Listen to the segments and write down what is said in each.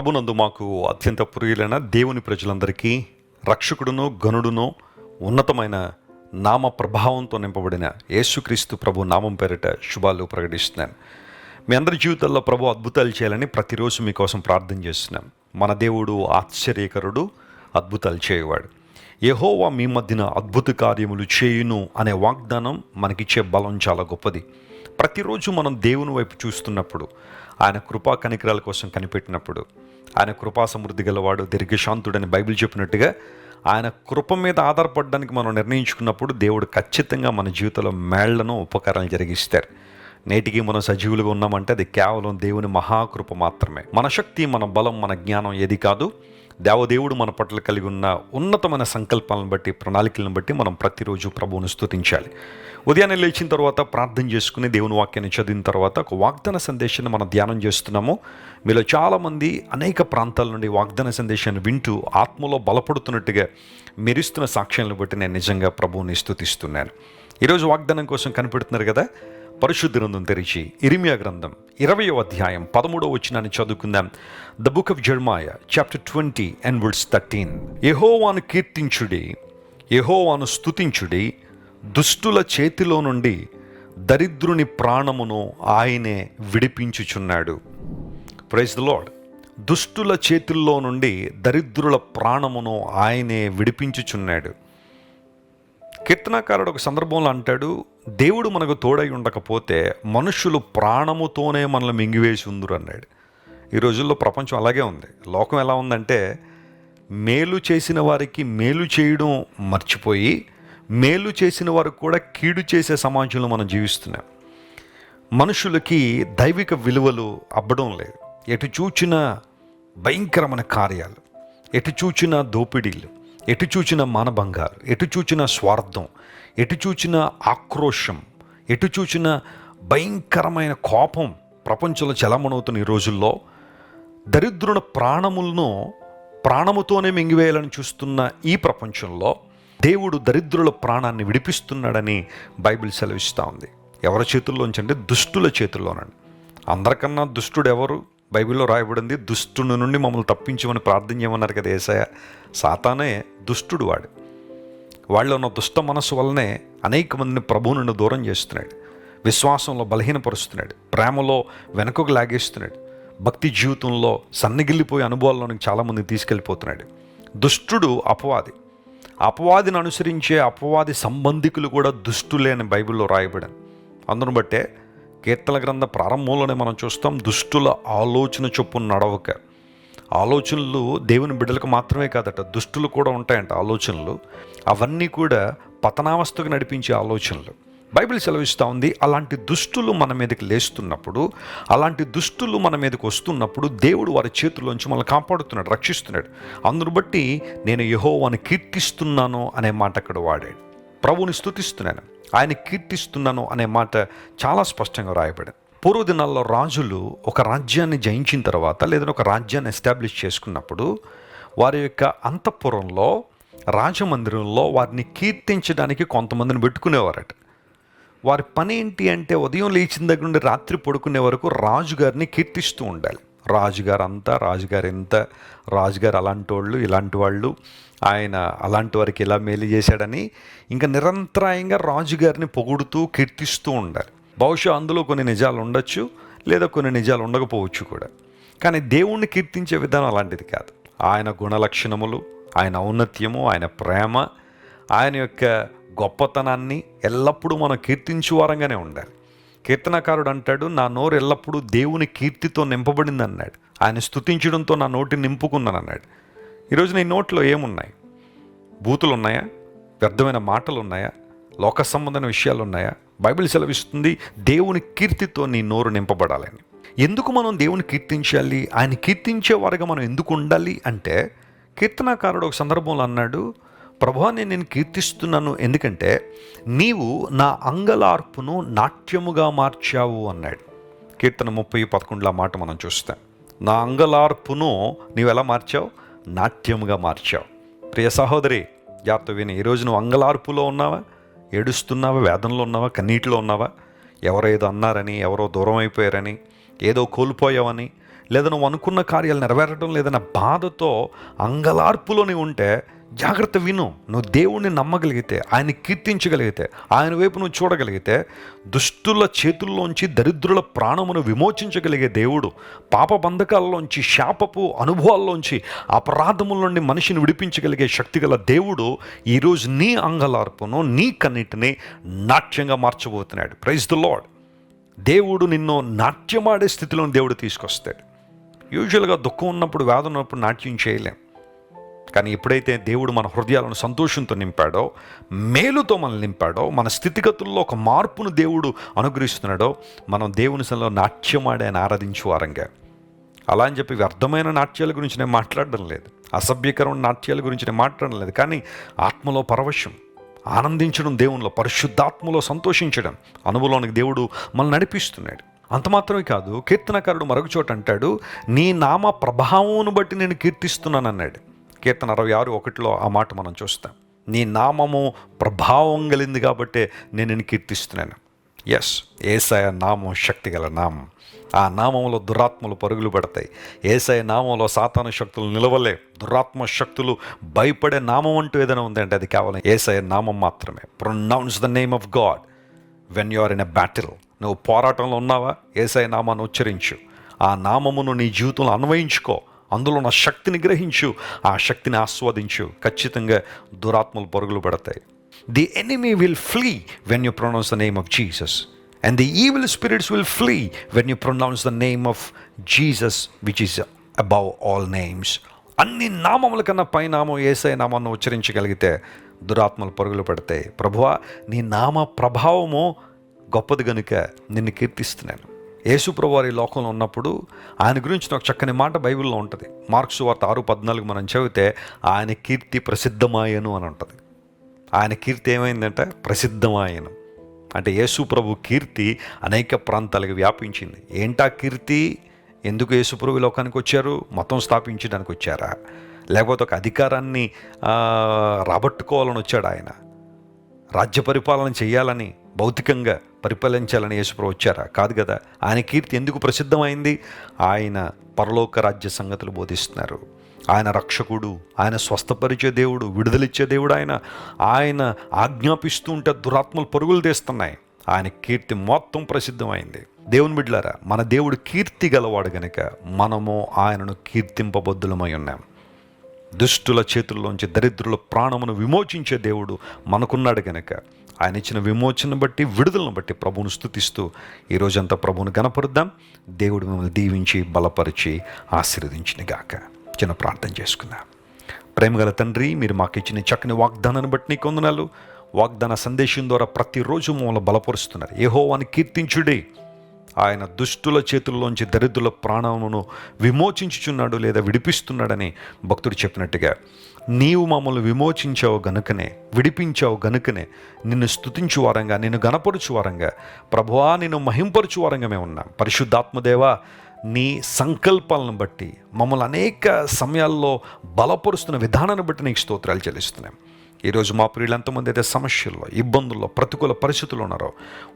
ప్రభునందు మాకు అత్యంత ప్రియులైన దేవుని ప్రజలందరికీ రక్షకుడును గనుడును ఉన్నతమైన నామ ప్రభావంతో నింపబడిన యేసుక్రీస్తు ప్రభు నామం పేరిట శుభాలు ప్రకటిస్తున్నాను. మీ అందరి జీవితాల్లో ప్రభు అద్భుతాలు చేయాలని ప్రతిరోజు మీకోసం ప్రార్థన చేస్తున్నాం. మన దేవుడు ఆశ్చర్యకరుడు, అద్భుతాలు చేయవాడు. యెహోవా మీ మధ్యన అద్భుత కార్యములు చేయును అనే వాగ్దానం మనకిచ్చే బలం చాలా గొప్పది. ప్రతిరోజు మనం దేవుని వైపు చూస్తున్నప్పుడు, ఆయన కృపా కనికరాల కోసం కనిపెట్టినప్పుడు, ఆయన కృపా సమృద్ధి గలవాడు, దీర్ఘశాంతుడని బైబిల్ చెప్పినట్టుగా ఆయన కృప మీద ఆధారపడడానికి మనం నిర్ణయించుకున్నప్పుడు దేవుడు ఖచ్చితంగా మన జీవితంలో మేళ్లను ఉపకారాలు జరిగిస్తారు. నేటికి మనం సజీవులుగా ఉన్నామంటే అది కేవలం దేవుని మహాకృప మాత్రమే. మన శక్తి, మన బలం, మన జ్ఞానం ఏది కాదు. దేవదేవుడు మన పట్ల కలిగి ఉన్న ఉన్నతమైన సంకల్పాలను బట్టి, ప్రణాళికలను బట్టి మనం ప్రతిరోజు ప్రభువును స్తుతించాలి. ఉదయాన్నే లేచిన తర్వాత ప్రార్థన చేసుకుని దేవుని వాక్యాన్ని చదివిన తర్వాత ఒక వాగ్దాన సందేశాన్ని మనం ధ్యానం చేస్తున్నాము. మీలో చాలామంది అనేక ప్రాంతాల నుండి వాగ్దాన సందేశాన్ని వింటూ ఆత్మలో బలపడుతున్నట్టుగా మెరుస్తున్న సాక్ష్యాలను బట్టి నేను నిజంగా ప్రభువుని స్తుతిస్తున్నాను. ఈరోజు వాగ్దానం కోసం కనిపెడుతున్నారు కదా. పరిశుద్ధ గ్రంథం తెరిచి ఇర్మియా గ్రంథం 20వ అధ్యాయం 13వ వచనాన్ని చదువుకుందాం. The book of Jeremiah chapter 20 and verse 13. యెహోవాను కీర్తించుడి, యెహోవాను స్తుతించుడి, దుష్టుల చేతిలో నుండి దరిద్రుని ప్రాణమును ఆయనే విడిపించుచున్నాడు. Praise the lord. దుష్టుల చేతుల్లో నుండి దరిద్రుల ప్రాణమును ఆయనే విడిపించుచున్నాడు. కీర్తనాకారుడు ఒక సందర్భంలో అంటాడు, దేవుడు మనకు తోడై ఉండకపోతే మనుషులు ప్రాణముతోనే మనల్ని మింగివేసి ఉందురు అన్నాడు. ఈ రోజుల్లో ప్రపంచం అలాగే ఉంది. లోకం ఎలా ఉందంటే, మేలు చేసిన వారికి మేలు చేయడం మర్చిపోయి మేలు చేసిన వారికి కూడా కీడు చేసే సమాజంలో మనం జీవిస్తున్నాం. మనుషులకి దైవిక విలువలు అబ్బడం లేదు. ఎటు చూచిన భయంకరమైన కార్యాలు, ఎటు చూచిన దోపిడీలు, ఎటు చూచిన మానభంగాలు, ఎటు చూచిన స్వార్థం, ఎటు చూచిన ఆక్రోశం, ఎటు చూచిన భయంకరమైన కోపం ప్రపంచంలో చలమణవుతున్న ఈ రోజుల్లో దరిద్రుల ప్రాణములను ప్రాణముతోనే మింగివేయాలని చూస్తున్న ఈ ప్రపంచంలో దేవుడు దరిద్రుల ప్రాణాన్ని విడిపిస్తున్నాడని బైబిల్ సెలవిస్తూ ఉంది. ఎవరి చేతుల్లోంచి అంటే దుష్టుల చేతుల్లోనండి. అందరికన్నా దుష్టుడు ఎవరు? బైబిల్లో రాయబడింది, దుష్టుని నుండి మమ్మల్ని తప్పించమని ప్రార్థన చేయమన్నారు కదా యేసయ్య. సాతానే దుష్టుడు. వాళ్ళలో ఉన్న దుష్ట మనస్సు వల్లనే అనేక మందిని ప్రభువు నుండి దూరం చేస్తున్నాడు, విశ్వాసంలో బలహీనపరుస్తున్నాడు, ప్రేమలో వెనకకు లాగేస్తున్నాడు, భక్తి జీవితంలో సన్నగిల్లిపోయే అనుభవాల్లోనికి చాలామంది తీసుకెళ్ళిపోతున్నాడు. దుష్టుడు అపవాది. అపవాదిని అనుసరించే అపవాది సంబంధికులు కూడా దుష్టులే అని బైబిల్లో రాయబడింది. అందును బట్టే కీర్తన గ్రంథ ప్రారంభంలోనే మనం చూస్తాం, దుష్టుల ఆలోచన చొప్పున నడవక. ఆలోచనలు దేవుని బిడ్డలకు మాత్రమే కాదట, దుష్టులు కూడా ఉంటాయంట ఆలోచనలు. అవన్నీ కూడా పతనావస్థకు నడిపించే ఆలోచనలు. బైబిల్ సెలవిస్తూ ఉంది, అలాంటి దుష్టులు మన మీదకి లేస్తున్నప్పుడు, అలాంటి దుష్టులు మన మీదకి వస్తున్నప్పుడు దేవుడు వారి చేతుల్లోంచి మనల్ని కాపాడుతున్నాడు, రక్షిస్తున్నాడు. అందును బట్టి నేను యెహోవాను కీర్తిస్తున్నాను అనే మాట అక్కడ వాడాడు. ప్రభువుని స్తుతిస్తున్నాను, ఆయన కీర్తిస్తున్నాను అనే మాట చాలా స్పష్టంగా రాయబడింది. పూర్వదినాల్లో రాజులు ఒక రాజ్యాన్ని జయించిన తర్వాత, లేదంటే ఒక రాజ్యాన్ని ఎస్టాబ్లిష్ చేసుకున్నప్పుడు వారి యొక్క అంతఃపురంలో, రాజమందిరంలో వారిని కీర్తించడానికి కొంతమందిని పెట్టుకునేవారట. వారి పని ఏంటి అంటే, ఉదయం లేచిన దగ్గర నుండి రాత్రి పడుకునే వరకు రాజుగారిని కీర్తిస్తూ ఉండాలి. రాజుగారు అంతా, రాజుగారు ఎంత, రాజుగారు అలాంటి వాళ్ళు, ఇలాంటి వాళ్ళు, ఆయన అలాంటి వారికి ఇలా మేలు చేశాడని ఇంకా నిరంతరాయంగా రాజుగారిని పొగుడుతూ కీర్తిస్తూ ఉండాలి. బహుశా అందులో కొన్ని నిజాలు ఉండొచ్చు, లేదా కొన్ని నిజాలు ఉండకపోవచ్చు కూడా. కానీ దేవుణ్ణి కీర్తించే విధానం అలాంటిది కాదు. ఆయన గుణలక్షణములు, ఆయన ఔన్నత్యము, ఆయన ప్రేమ, ఆయన యొక్క గొప్పతనాన్ని ఎల్లప్పుడూ మనం కీర్తించువారంగానే ఉండాలి. కీర్తనకారుడు అంటాడు, నా నోరు ఎల్లప్పుడూ దేవుని కీర్తితో నింపబడింది అన్నాడు. ఆయన స్తుతించడంతో నా నోటిని నింపుకున్నాను అన్నాడు. ఈరోజు నీ నోట్లో ఏమున్నాయి? బూతులు ఉన్నాయా? వ్యర్థమైన మాటలు ఉన్నాయా? లోక సంబంధమైన విషయాలు ఉన్నాయా? బైబిల్ సెలవిస్తుంది, దేవుని కీర్తితో నీ నోరు నింపబడాలని. ఎందుకు మనం దేవుని కీర్తించాలి? ఆయన కీర్తించే వారుగా మనం ఎందుకు ఉండాలి అంటే, కీర్తనాకారుడు ఒక సందర్భంలో అన్నాడు, ప్రభువా నేను కీర్తిస్తున్నాను ఎందుకంటే నీవు నా అంగలార్పును నాట్యముగా మార్చావు అన్నాడు. కీర్తన 30:11 మాట మనం చూస్తాం. నా అంగలార్పును నీవు ఎలా మార్చావు? నాట్యముగా మార్చావు. ప్రియ సహోదరి, జాగ్రత్త విని. ఈరోజు నువ్వు అంగలార్పులో ఉన్నావా? ఏడుస్తున్నావా? వేదనలో ఉన్నావా? కన్నీటిలో ఉన్నావా? ఎవరో ఏదో అన్నారని, ఎవరో దూరం అయిపోయారని, ఏదో కోల్పోయావని, లేదా నువ్వు అనుకున్న కార్యాలు నెరవేరడం లేదన్న బాధతో అంగలార్పులోని ఉంటే జాగ్రత్త విను. నువ్వు దేవుణ్ణి నమ్మగలిగితే, ఆయన్ని కీర్తించగలిగితే, ఆయన వైపు నువ్వు చూడగలిగితే, దుష్టుల చేతుల్లోంచి దరిద్రుల ప్రాణమును విమోచించగలిగే దేవుడు, పాప బంధకాల్లోంచి, శాపపు అనుభవాల్లోంచి, అపరాధముల నుండి మనిషిని విడిపించగలిగే శక్తిగల దేవుడు ఈరోజు నీ అంగలార్పును, నీ కన్నిటిని నాట్యంగా మార్చబోతున్నాడు. Praise the lord. దేవుడు నిన్ను నాట్యమాడే స్థితిలో దేవుడు తీసుకొస్తాడు. యూజువల్గా దుఃఖం ఉన్నప్పుడు, వేదన ఉన్నప్పుడు నాట్యం చేయలేం. కానీ ఎప్పుడైతే దేవుడు మన హృదయాలను సంతోషంతో నింపాడో, మేలుతో మనల్ని నింపాడో, మన స్థితిగతుల్లో ఒక మార్పును దేవుడు అనుగ్రహిస్తున్నాడో, మనం దేవుని సన్నిధిలో నాట్యమాడి ఆయన ఆరాధించు వారంగా. అలా అని చెప్పి వ్యర్థమైన నాట్యాల గురించి నేను మాట్లాడడం లేదు, అసభ్యకరమైన నాట్యాల గురించి నేను మాట్లాడడం లేదు. కానీ ఆత్మలో పరవశం, ఆనందించడం, దేవునిలో పరిశుద్ధాత్మలో సంతోషించడం, అనుభవంలోనికి దేవుడు మనల్ని నడిపిస్తున్నాడు. అంత మాత్రమే కాదు, కీర్తనకారుడు మరొక చోట అంటాడు, నీ నామ ప్రభావమును బట్టి నేను కీర్తిస్తున్నాను అన్నాడు. కీర్తన 66:1 ఆ మాట మనం చూస్తాం. నీ నామము ప్రభావం కలిగింది కాబట్టి నేను నిన్ను కీర్తిస్తున్నాను. ఎస్, యేసయ్య నామం శక్తి గల నామం. ఆ నామంలో దురాత్మలు పరుగులు పెడతాయి. యేసయ్య నామంలో సాతాను శక్తులు నిలవలే. దురాత్మ శక్తులు భయపడే నామం అంటూ ఏదైనా ఉందంటే అది కేవలం యేసయ్య నామం మాత్రమే. Pronounce the name of God when you are in a battle. నువ్వు పోరాటంలో ఉన్నావా, యేసయ్య నామాన్ని ఉచ్చరించు. ఆ నామమును నీ జీవితంలో అన్వయించుకో. అందులో ఉన్న శక్తిని గ్రహించు, ఆ శక్తిని ఆస్వాదించు. ఖచ్చితంగా దురాత్మలు పరుగులు పెడతాయి. The enemy will flee when you pronounce the name of Jesus, and the evil spirits will flee when you pronounce the name of Jesus which is above all names. అన్ని నామముల కన్నా పైనామం యేసయ్య నామాన్ని ఉచ్చరించగలిగితే దురాత్మలు పరుగులు పెడతాయి. ప్రభువా, నీ నామ ప్రభావము గొప్పది గనుక నిన్ను కీర్తిస్తున్నాను. యేసు ప్రభువారు ఈ లోకంలో ఉన్నప్పుడు ఆయన గురించి ఒక చక్కని మాట బైబిల్లో ఉంటుంది. మార్కు సువార్త 6:14 మనం చదివితే ఆయన కీర్తి ప్రసిద్ధమాయను అని ఉంటుంది. ఆయన కీర్తి ఏమైందంటే ప్రసిద్ధమాయను. అంటే యేసు ప్రభు కీర్తి అనేక ప్రాంతాలకు వ్యాపించింది. ఏంటా కీర్తి? ఎందుకు యేసు ప్రభు లోకానికి వచ్చారు? మతం స్థాపించడానికి వచ్చారా, లేకపోతే ఒక అధికారాన్ని రాబట్టుకోవాలని వచ్చాడు ఆయన? రాజ్య పరిపాలన చేయాలని, భౌతికంగా పరిపాలించాలని యేసుప్రభు వచ్చారా? కాదు కదా. ఆయన కీర్తి ఎందుకు ప్రసిద్ధమైంది? ఆయన పరలోక రాజ్య సంగతులు బోధిస్తున్నారు. ఆయన రక్షకుడు, ఆయన స్వస్థపరిచే దేవుడు, విడుదలిచ్చే దేవుడు. ఆయన ఆజ్ఞాపిస్తూ ఉంటే దురాత్మలు పరుగులు తీస్తున్నాయి. ఆయన కీర్తి మొత్తం ప్రసిద్ధమైంది. దేవుని బిడ్డలారా, మన దేవుడు కీర్తి గలవాడు గనుక మనము ఆయనను కీర్తింపబద్దులమై ఉన్నాం. దుష్టుల చేతుల్లోంచి దరిద్రుల ప్రాణమును విమోచించే దేవుడు మనకున్నాడు గనక ఆయన ఇచ్చిన విమోచన బట్టి, విడుదలను బట్టి ప్రభువును స్తుతిస్తూ ఈరోజంతా ప్రభువును గణపరుద్దాం. దేవుడు మిమ్మల్ని దీవించి బలపరిచి ఆశీర్వదించినగాక. చిన్న ప్రార్థన చేసుకుందాం. ప్రేమగల తండ్రి, మీరు మాకు ఇచ్చిన చక్కని వాగ్దానాన్ని బట్టి నీకు వందనాలు. వాగ్దాన సందేశం ద్వారా ప్రతిరోజు మమ్మల్ని బలపరుస్తున్నారు. యెహోవాను కీర్తించుడి, ఆయన దుష్టుల చేతుల్లోంచి దరిద్రుల ప్రాణమును విమోచించుచున్నాడు లేదా విడిపిస్తున్నాడని భక్తుడు చెప్పినట్టుగా నీవు మమ్మల్ని విమోచించావు గనుకనే, విడిపించావు గనుకనే నిన్ను స్తుతించు వారంగా, నిన్ను గణపరుచు వారంగా, ప్రభువా నిన్ను మహింపరుచు వారంగా మేము ఉన్నాం. పరిశుద్ధాత్మదేవా, నీ సంకల్పాలను బట్టి మమ్మల్ని అనేక సమయాల్లో బలపరుస్తున్న విధానాన్ని బట్టి నీకు స్తోత్రాలు చెల్లిస్తున్నాం. ఈరోజు మా ప్రియులు ఎంతమంది అయితే సమస్యల్లో, ఇబ్బందుల్లో, ప్రతికూల పరిస్థితులు ఉన్నారో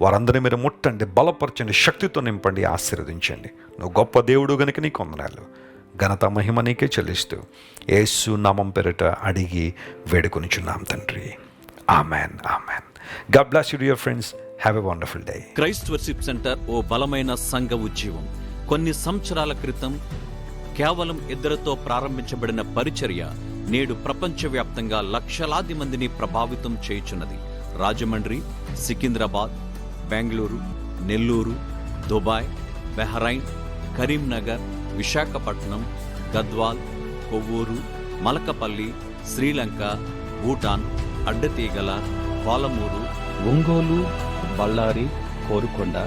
వారందరినీ మీరు ముట్టండి, బలపరచండి, శక్తితో నింపండి, ఆశీర్వదించండి. నువ్వు గొప్ప దేవుడు గనుక నీకు వందనాలు. ఘనత మహిమ నీకే చెల్లిస్తూ యేసు నామం పేరిట అడిగి వేడుకొనిచున్నాం తండ్రి. Amen, amen. God bless you dear friends. Have a wonderful day. Christ Worship Centre ఓ బలమైన సంఘ ఉద్యమం. కొన్ని సంవత్సరాల క్రితం కేవలం 2తో ప్రారంభించబడిన పరిచర్య నేడు ప్రపంచవ్యాప్తంగా లక్షలాది మందిని ప్రభావితం చేయుచున్నది. రాజమండ్రి, సికింద్రాబాద్, బెంగళూరు, నెల్లూరు, దుబాయ్, బహ్రైన్, కరీంనగర్, విశాఖపట్నం, గద్వాల్, కొవ్వూరు, మలకపల్లి, శ్రీలంక, భూటాన్, అడ్డతీగల, పాలమూరు, ఒంగోలు, బళ్ళారి, కోరుకొండ,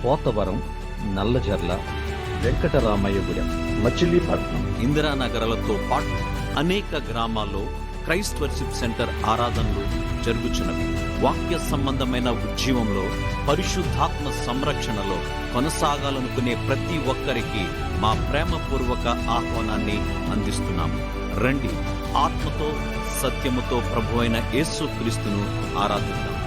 పోతవరం, నల్లజర్ల, వెంకటరామయ్యగూడెం, మచిలీపట్నం, ఇందిరానగర్లతో పాటు అనేక గ్రామాల్లో క్రైస్ట్ వర్షిప్ సెంటర్ ఆరాధనలు జరుగుచున్నవి. వాక్య సంబంధమైన ఉద్యమంలో, పరిశుద్ధాత్మ సంరక్షణలో కొనసాగాలనుకునే ప్రతి ఒక్కరికి మా ప్రేమపూర్వక ఆహ్వానాన్ని అందిస్తున్నాము. రండి, ఆత్మతో సత్యముతో ప్రభువైన యేసు క్రీస్తును ఆరాధిద్దాం.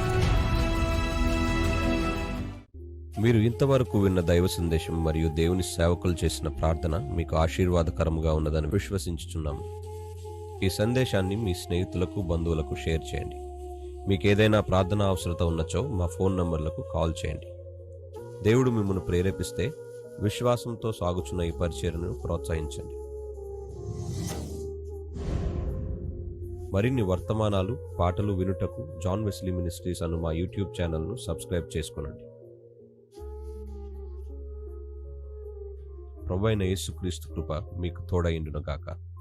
మీరు ఇంతవరకు విన్న దైవ సందేశం మరియు దేవుని సేవకులు చేసిన ప్రార్థన మీకు ఆశీర్వాదకరముగా ఉన్నదని విశ్వసించుచున్నాము. ఈ సందేశాన్ని మీ స్నేహితులకు, బంధువులకు షేర్ చేయండి. మీకు ఏదైనా ప్రార్థన అవసరత ఉన్నచో మా ఫోన్ నంబర్లకు కాల్ చేయండి. దేవుడు మిమ్మల్ని ప్రేరేపిస్తే విశ్వాసంతో సాగుచున్న ఈ పరిచర్యను ప్రోత్సహించండి. మరిన్ని వర్తమానాలు, పాటలు వినుటకు జాన్ వెస్లీ మినిస్ట్రీస్ అను మా యూట్యూబ్ ఛానల్ను సబ్స్క్రైబ్ చేసుకొనండి. ప్రభువైన యేసుక్రీస్తు కృప మీకు తోడైండును గాక.